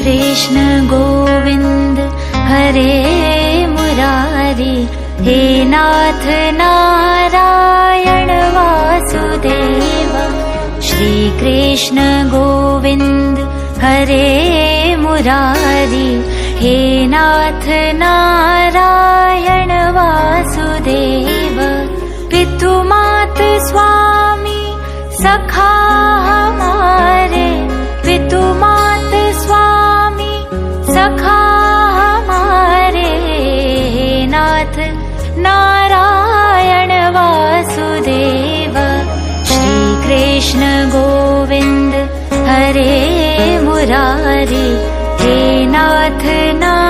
कृष्ण गोविंद हरे मुरारी, हे नाथ नारायण वासुदेव। श्री कृष्ण गोविंद हरे मुरारी, हे नाथ नारायण वासुदेव। पितु मात स्वामी सखा हमारे, पितु मात स्वामी सखा हमारे, हे नाथ नारायण वासुदेव। श्री कृष्ण गोविंद हरे मुरारी, हे नाथ नारायण